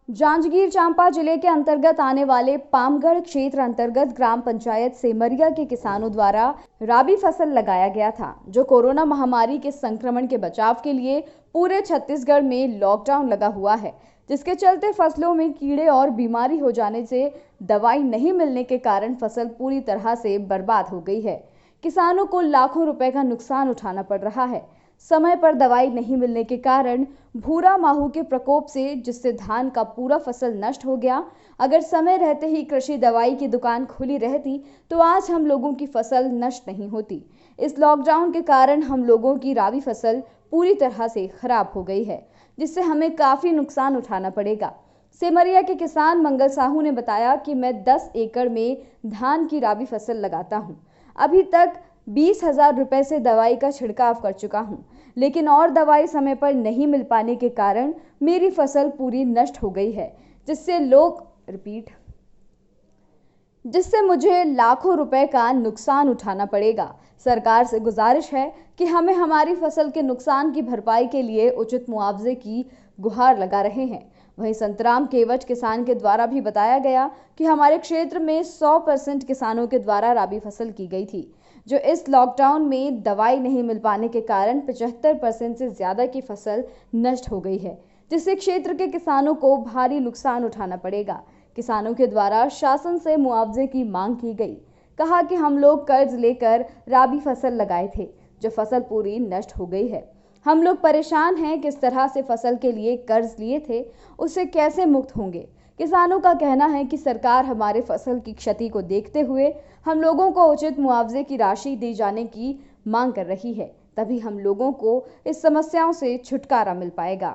जांजगीर चांपा जिले के अंतर्गत आने वाले पामगढ़ क्षेत्र अंतर्गत ग्राम पंचायत सेमरिया के किसानों द्वारा राबी फसल लगाया गया था, जो कोरोना महामारी के संक्रमण के बचाव के लिए पूरे छत्तीसगढ़ में लॉकडाउन लगा हुआ है, जिसके चलते फसलों में कीड़े और बीमारी हो जाने से दवाई नहीं मिलने के कारण फसल पूरी तरह से बर्बाद हो गई है। किसानों को लाखों रुपए का नुकसान उठाना पड़ रहा है। समय पर दवाई नहीं मिलने के कारण भूरा माहू के प्रकोप से जिससे धान का पूरा फसल नष्ट हो गया। अगर समय रहते ही कृषि दवाई की दुकान खुली रहती तो आज हम लोगों की फसल नष्ट नहीं होती। इस लॉकडाउन के कारण हम लोगों की राबी फसल पूरी तरह से खराब हो गई है, जिससे हमें काफी नुकसान उठाना पड़ेगा। सेमरिया के किसान मंगल साहू ने बताया कि मैं 10 एकड़ में धान की राबी फसल लगाता हूँ। अभी तक 20,000 रुपए से दवाई का छिड़काव कर चुका हूं, लेकिन और दवाई समय पर नहीं मिल पाने के कारण मेरी फसल पूरी नष्ट हो गई है, जिससे मुझे लाखों रुपए का नुकसान उठाना पड़ेगा। सरकार से गुजारिश है कि हमें हमारी फसल के नुकसान की भरपाई के लिए उचित मुआवजे की गुहार लगा रहे हैं। वहीं संतराम केवट किसान के द्वारा भी बताया गया कि हमारे क्षेत्र में 100% किसानों के द्वारा राबी फसल की गई थी, जो इस लॉकडाउन में दवाई नहीं मिल पाने के कारण 75% से ज्यादा की फसल नष्ट हो गई है, जिससे क्षेत्र के किसानों को भारी नुकसान उठाना पड़ेगा। किसानों के द्वारा शासन से मुआवजे की मांग की गई। कहा कि हम लोग कर्ज लेकर राबी फसल लगाए थे, जो फसल पूरी नष्ट हो गई है। हम लोग परेशान हैं, किस तरह से फसल के लिए कर्ज लिए थे उससे कैसे मुक्त होंगे। किसानों का कहना है कि सरकार हमारे फसल की क्षति को देखते हुए हम लोगों को उचित मुआवजे की राशि दी जाने की मांग कर रही है, तभी हम लोगों को इस समस्याओं से छुटकारा मिल पाएगा।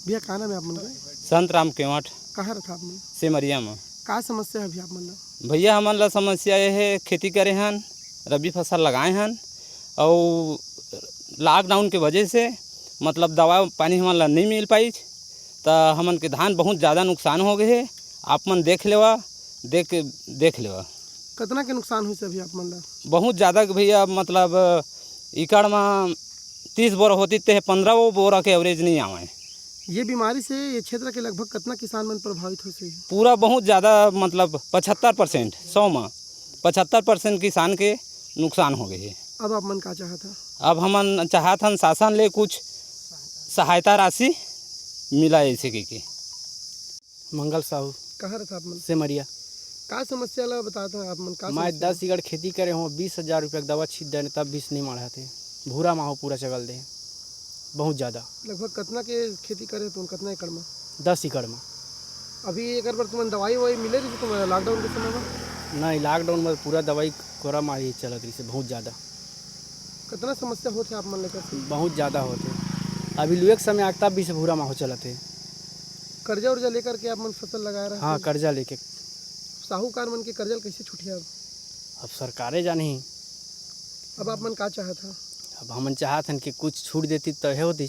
भैया कहाँ नाम है आप मन का? संतराम केवट। कहाँ रहता आप मन? सेमरिया में। का समस्या है भैया आप मन ला? भैया हमन ला समस्या ये है, खेती करे हन, रबी फसल लगाए हन और लॉकडाउन के वजह से मतलब दवा पानी हमन ला नहीं मिल पाई, तो हमन के धान बहुत ज़्यादा नुकसान हो गए है। आप मन देख लेवा। कितना के नुकसान हुई से भैया आप मन ला? बहुत ज़्यादा भैया, मतलब एकड़ में 30 बोरा होती तो 15 बोरा के एवरेज नहीं आवे। ये बीमारी से ये क्षेत्र के लगभग कितना किसान मन प्रभावित हुए से? पूरा बहुत ज़्यादा, मतलब 75%, 100 में 75% किसान के नुकसान हो गए है। अब आप मन का चाहता? अब हमन चाहत हन शासन ले कुछ सहायता राशि मिला ऐसे के। मंगल साहू कहाँ रहता आप मन? सेमरिया। का समस्या ला बताते हैं आप मन का? मैं 10 एकड़ खेती करे हूँ, 20,000 रुपये का दवा छीट देने तब 20 नहीं माढ़ाते। भूरा माहो पूरा चगल दे, बहुत ज़्यादा। लगभग कितना के खेती करे तुम? कितना एकड़ में? 10 एकड़ में। अभी एक बार तुम्हें दवाई ववाई मिले रही थी तुम्हारे लॉकडाउन के समय में? नहीं, लॉकडाउन में पूरा दवाई कोरा मारी चलत रही से, बहुत ज़्यादा। कितना समस्या होते आप मन लेकर? बहुत ज़्यादा होते। अभी लुए के समय आता भी से भूरा माहो चलते। कर्जा उर्जा लेकर के आप मन फसल लगा रहे? हाँ, कर्जा लेके। साहूकार मन के कर्जा कैसे छुटिया? अब सरकारें जानी। अब आप मन का चाहता? अब हमन चाहत हन कि कुछ छूट देती तो है होती।